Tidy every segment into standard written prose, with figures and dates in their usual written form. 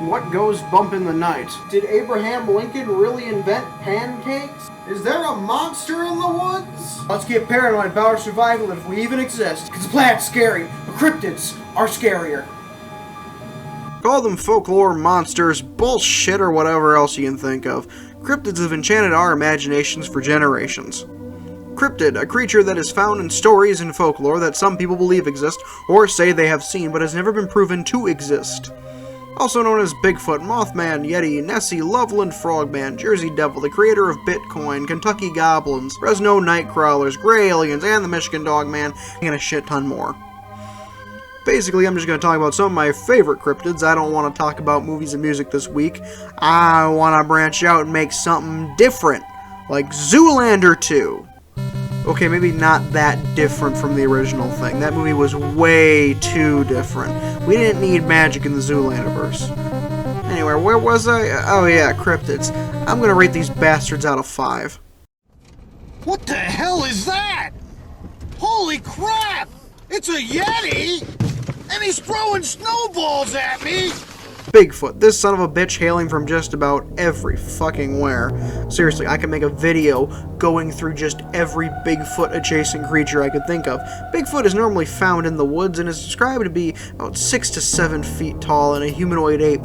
What goes bump in the night? Did Abraham Lincoln really invent pancakes? Is there a monster in the woods? Let's get paranoid about our survival if we even exist. Because the planet's scary, but cryptids are scarier. Call them folklore, monsters, bullshit, or whatever else you can think of. Cryptids have enchanted our imaginations for generations. Cryptid, a creature that is found in stories and folklore that some people believe exist, or say they have seen, but has never been proven to exist. Also known as Bigfoot, Mothman, Yeti, Nessie, Loveland Frogman, Jersey Devil, the creator of Bitcoin, Kentucky Goblins, Fresno Nightcrawlers, Gray Aliens, and the Michigan Dogman, and a shit ton more. Basically, I'm just going to talk about some of my favorite cryptids. I don't want to talk about movies and music this week. I want to branch out and make something different, like Zoolander 2. Okay, maybe not that different from the original thing. That movie was way too different. We didn't need magic in the Zoolanderverse. Anyway, where was I? Oh yeah, cryptids. I'm going to rate these bastards out of 5. What the hell is that? Holy crap! It's a Yeti! And he's throwing snowballs at me! Bigfoot, this son of a bitch hailing from just about every fucking where. Seriously, I could make a video going through just every Bigfoot adjacent creature I could think of. Bigfoot is normally found in the woods and is described to be about 6 to 7 feet tall and a humanoid ape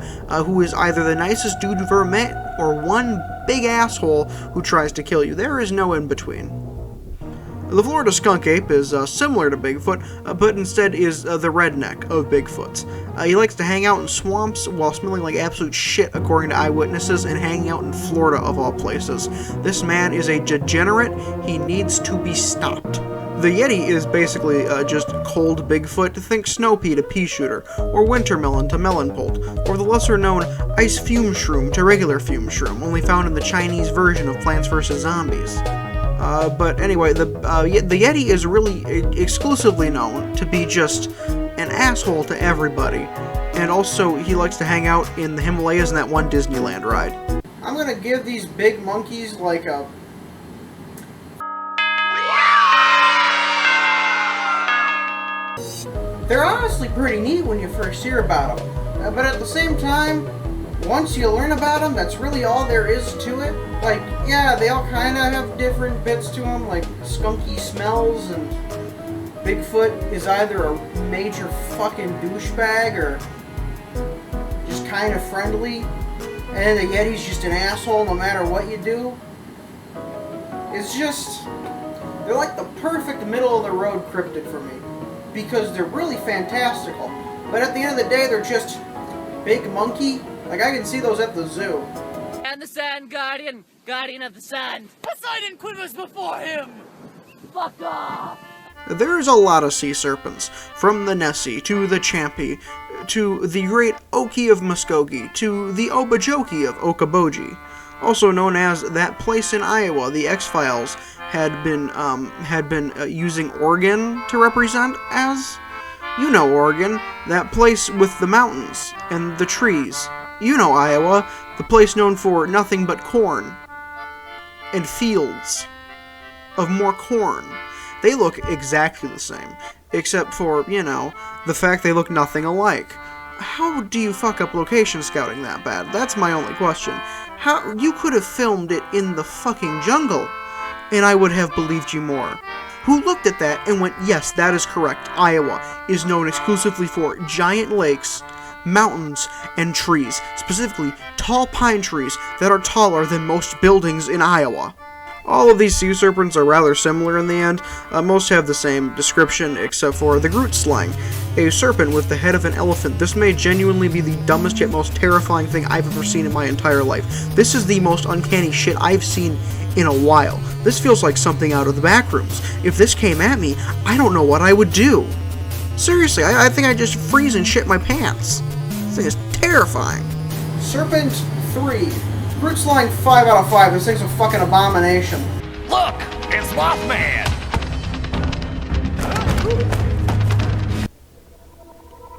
who is either the nicest dude you've ever met or one big asshole who tries to kill you. There is no in between. The Florida skunk ape is similar to Bigfoot, but instead is the redneck of Bigfoots. He likes to hang out in swamps while smelling like absolute shit, according to eyewitnesses, and hanging out in Florida of all places. This man is a degenerate. He needs to be stopped. The Yeti is basically just cold Bigfoot. Think snow pea to pea shooter, or wintermelon to melon bolt, or the lesser-known ice fume shroom to regular fume shroom, only found in the Chinese version of Plants vs. Zombies. But anyway, the Yeti is really exclusively known to be just an asshole to everybody. And also, he likes to hang out in the Himalayas and that one Disneyland ride. I'm gonna give these big monkeys like a... They're honestly pretty neat when you first hear about them. But at the same time, once you learn about them, that's really all there is to it. Like, yeah, they all kind of have different bits to them, like skunky smells, and Bigfoot is either a major fucking douchebag or just kind of friendly, and the Yeti's just an asshole no matter what you do. It's just, they're like the perfect middle-of-the-road cryptid for me, because they're really fantastical, but at the end of the day, they're just big monkey. Like, I can see those at the zoo. And the Sand Guardian, Guardian of the Sand. Poseidon quivers before him! Fuck off! There's a lot of sea serpents, from the Nessie, to the Champy, to the Great Oki of Muskogee, to the Obajoki of Okoboji. Also known as that place in Iowa the X-Files had been using Oregon to represent as. You know Oregon, that place with the mountains and the trees. You know Iowa, the place known for nothing but corn. And fields of more corn. They look exactly the same, except for, you know, the fact they look nothing alike. How do you fuck up location scouting that bad? That's my only question. How you could have filmed it in the fucking jungle, and I would have believed you more. Who looked at that and went, yes, that is correct. Iowa is known exclusively for giant lakes, mountains, and trees, specifically tall pine trees that are taller than most buildings in Iowa. All of these sea serpents are rather similar in the end. Most have the same description, except for the Groot slang. A serpent with the head of an elephant. This may genuinely be the dumbest yet most terrifying thing I've ever seen in my entire life. This is the most uncanny shit I've seen in a while. This feels like something out of the backrooms. If this came at me, I don't know what I would do. Seriously, I think I'd just freeze and shit my pants. This thing is terrifying. Serpent 3. Groot's line 5 out of 5. This thing's a fucking abomination. Look! It's Mothman!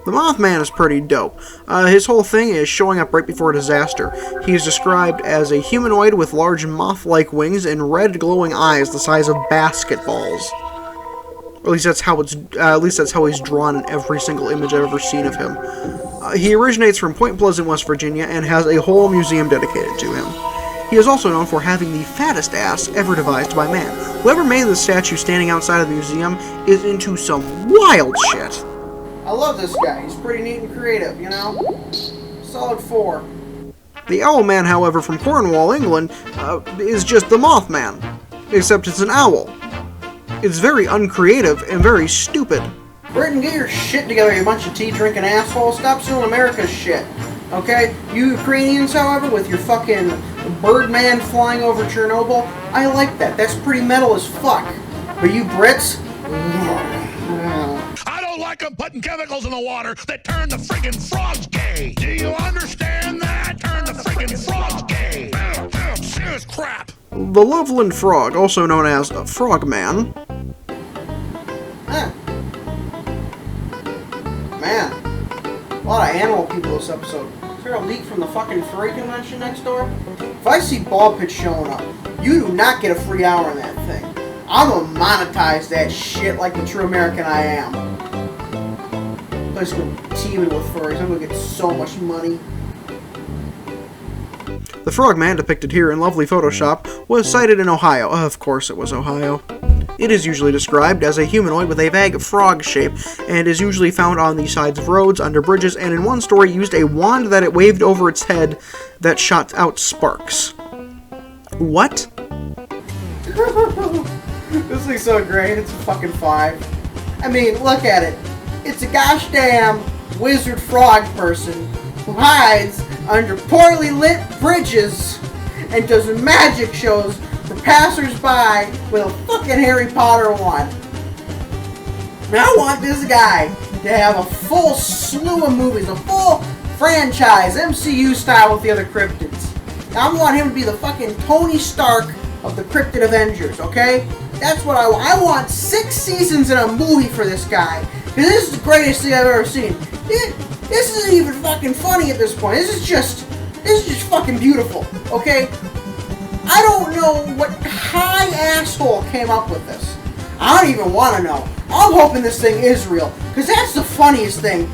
The Mothman is pretty dope. His whole thing is showing up right before a disaster. He is described as a humanoid with large moth-like wings and red glowing eyes the size of basketballs. At least that's how he's drawn in every single image I've ever seen of him. He originates from Point Pleasant, West Virginia, and has a whole museum dedicated to him. He is also known for having the fattest ass ever devised by man. Whoever made the statue standing outside of the museum is into some wild shit. I love this guy. He's pretty neat and creative, you know? Solid 4. The Owlman, however, from Cornwall, England, is just the Mothman. Except it's an owl. It's very uncreative and very stupid. Britain, get your shit together, you bunch of tea-drinking assholes. Stop stealing America's shit. Okay? You Ukrainians, however, with your fucking Birdman flying over Chernobyl, I like that. That's pretty metal as fuck. But you Brits? I don't like them putting chemicals in the water that turn the friggin' frogs gay. Do you understand that? Turn the friggin' frogs gay. Serious crap. The Loveland Frog, also known as Frogman. Man, a lot of animal people this episode. Is there a leak from the fucking furry convention next door? If I see ball pits showing up, you do not get a free hour in that thing. I'm gonna monetize that shit like the true American I am. Place gonna teeming with furries. I'm gonna get so much money. The Frogman, depicted here in lovely Photoshop, was sighted in Ohio. Of course it was Ohio. It is usually described as a humanoid with a vague frog shape, and is usually found on the sides of roads, under bridges, and in one story used a wand that it waved over its head that shot out sparks. What? This thing's so great, it's a fucking 5. I mean, look at it. It's a gosh damn wizard frog person who hides under poorly lit bridges and does magic shows for passers-by with a fucking Harry Potter wand. Now I want this guy to have a full slew of movies, a full franchise, MCU style with the other cryptids. I want him to be the fucking Tony Stark of the Cryptid Avengers, okay? That's what I want. I want 6 seasons in a movie for this guy. Because this is the greatest thing I've ever seen. This isn't even fucking funny at this point. This is just fucking beautiful, okay? I don't know what high asshole came up with this. I don't even want to know. I'm hoping this thing is real. Because that's the funniest thing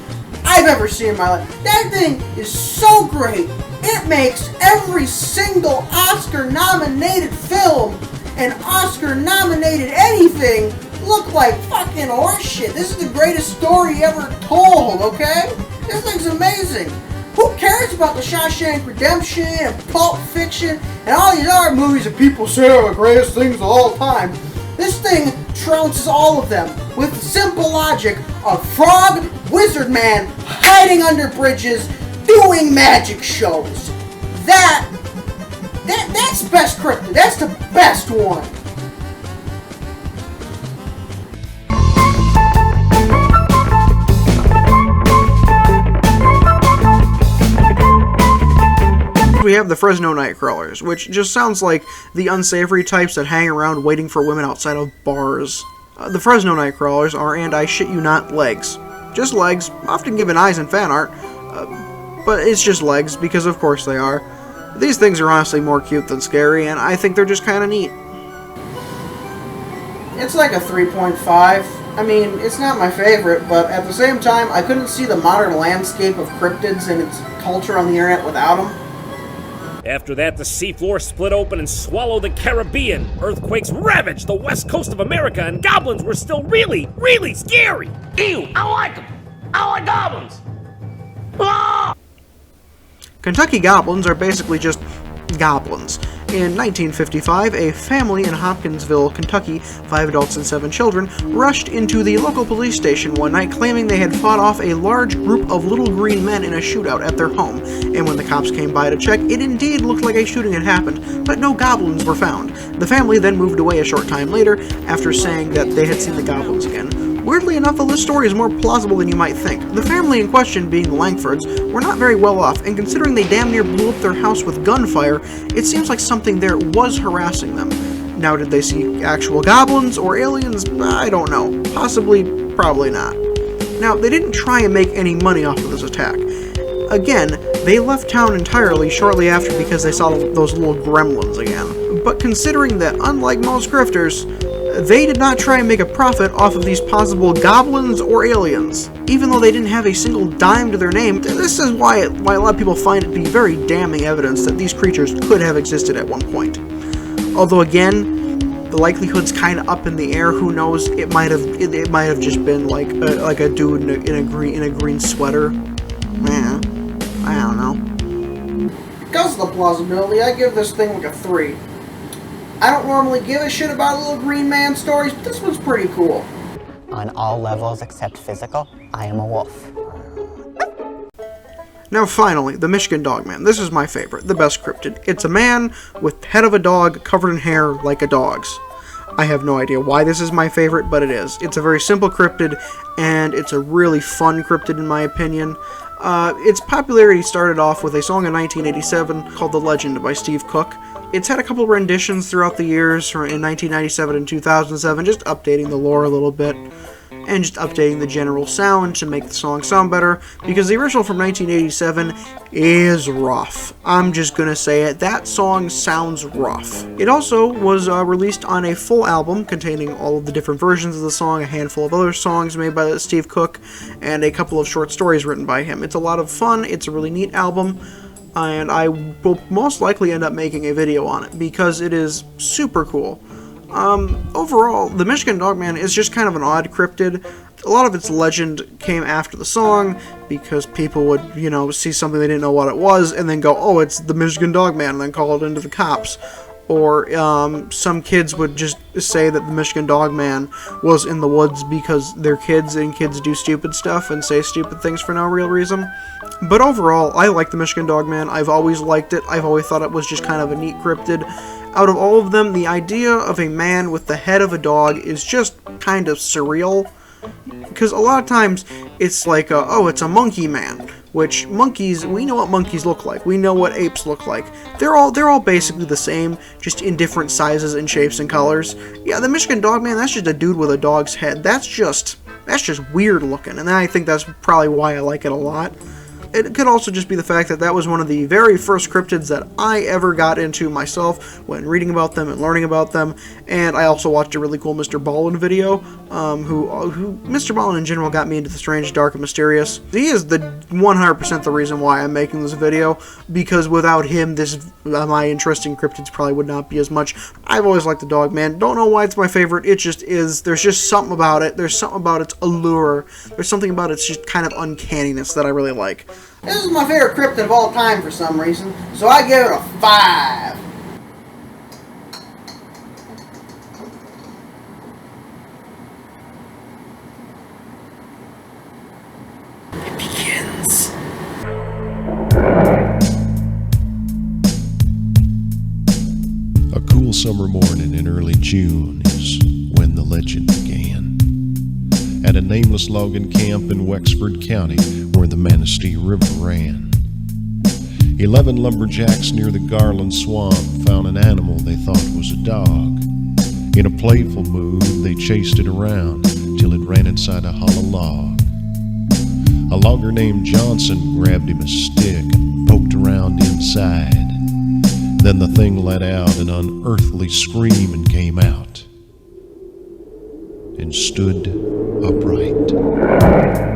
I've ever seen in my life. That thing is so great. It makes every single Oscar-nominated film and Oscar-nominated anything look like fucking horseshit. This is the greatest story ever told, okay? This thing's amazing. Who cares about the Shawshank Redemption and Pulp Fiction and all these other movies that people say are the greatest things of all time? This thing trounces all of them with the simple logic of frog wizard man hiding under bridges doing magic shows. That's best cryptid. That's the best one. We have the Fresno Nightcrawlers, which just sounds like the unsavory types that hang around waiting for women outside of bars. The Fresno Nightcrawlers are, and I shit you not, legs. Just legs, often given eyes in fan art, but it's just legs, because of course they are. These things are honestly more cute than scary, and I think they're just kind of neat. It's like a 3.5. I mean, it's not my favorite, but at the same time, I couldn't see the modern landscape of cryptids and its culture on the internet without them. After that, the seafloor split open and swallowed the Caribbean. Earthquakes ravaged the west coast of America, and goblins were still really, really scary. Ew, I like them. I like goblins. Ah! Kentucky goblins are basically just goblins. In 1955, a family in Hopkinsville, Kentucky, 5 adults and 7 children, rushed into the local police station one night claiming they had fought off a large group of little green men in a shootout at their home, and when the cops came by to check, it indeed looked like a shooting had happened, but no goblins were found. The family then moved away a short time later after saying that they had seen the goblins again. Weirdly enough, though, this story is more plausible than you might think. The family in question, being the Langfords, were not very well off, and considering they damn near blew up their house with gunfire, it seems like something there was harassing them. Now, did they see actual goblins or aliens? I don't know. Possibly, probably not. Now, they didn't try and make any money off of this attack. Again, they left town entirely shortly after because they saw those little gremlins again. But considering that, unlike most grifters, they did not try and make a profit off of these possible goblins or aliens. Even though they didn't have a single dime to their name, this is why a lot of people find it to be very damning evidence that these creatures could have existed at one point. Although again, the likelihood's kind of up in the air. Who knows? It might have just been like a dude in a green sweater. Man, I don't know. Because of the plausibility, I give this thing like a 3. I don't normally give a shit about little green man stories, but this one's pretty cool. On all levels except physical, I am a wolf. Now finally, the Michigan Dogman. This is my favorite, the best cryptid. It's a man with the head of a dog covered in hair like a dog's. I have no idea why this is my favorite, but it is. It's a very simple cryptid, and it's a really fun cryptid in my opinion. Its popularity started off with a song in 1987 called The Legend by Steve Cook. It's had a couple renditions throughout the years, in 1997 and 2007, just updating the lore a little bit, and just updating the general sound to make the song sound better, because the original from 1987 is rough. I'm just gonna say it, that song sounds rough. It also was released on a full album containing all of the different versions of the song, a handful of other songs made by Steve Cook, and a couple of short stories written by him. It's a lot of fun, it's a really neat album, and I will most likely end up making a video on it, because it is super cool. Overall, the Michigan Dogman is just kind of an odd cryptid. A lot of its legend came after the song, because people would, see something they didn't know what it was, and then go, oh, it's the Michigan Dogman, and then call it into the cops. Or some kids would just say that the Michigan Dogman was in the woods because they're kids, and kids do stupid stuff and say stupid things for no real reason. But overall, I like the Michigan Dogman. I've always liked it. I've always thought it was just kind of a neat cryptid. Out of all of them, the idea of a man with the head of a dog is just kind of surreal. Because a lot of times, it's like, oh, it's a monkey man. Which, monkeys, we know what monkeys look like. We know what apes look like. They're all basically the same, just in different sizes and shapes and colors. Yeah, the Michigan Dogman, that's just a dude with a dog's head. That's just weird looking, and I think that's probably why I like it a lot. It could also just be the fact that that was one of the very first cryptids that I ever got into myself when reading about them and learning about them, and I also watched a really cool Mr. Ballin video, who Mr. Ballin in general got me into the strange, dark, and mysterious. He is the 100% the reason why I'm making this video, because without him, my interest in cryptids probably would not be as much. I've always liked the Dogman. Don't know why it's my favorite, it just is. There's just something about it. There's something about its allure. There's something about its just kind of uncanniness that I really like. This is my favorite cryptid of all time for some reason, so I give it a 5. It begins. A cool summer morning in early June is when the legend began. At a nameless logging camp in Wexford County where the Manistee River ran. 11 lumberjacks near the Garland Swamp found an animal they thought was a dog. In a playful mood, they chased it around till it ran inside a hollow log. A logger named Johnson grabbed him a stick and poked around inside. Then the thing let out an unearthly scream and came out and stood upright.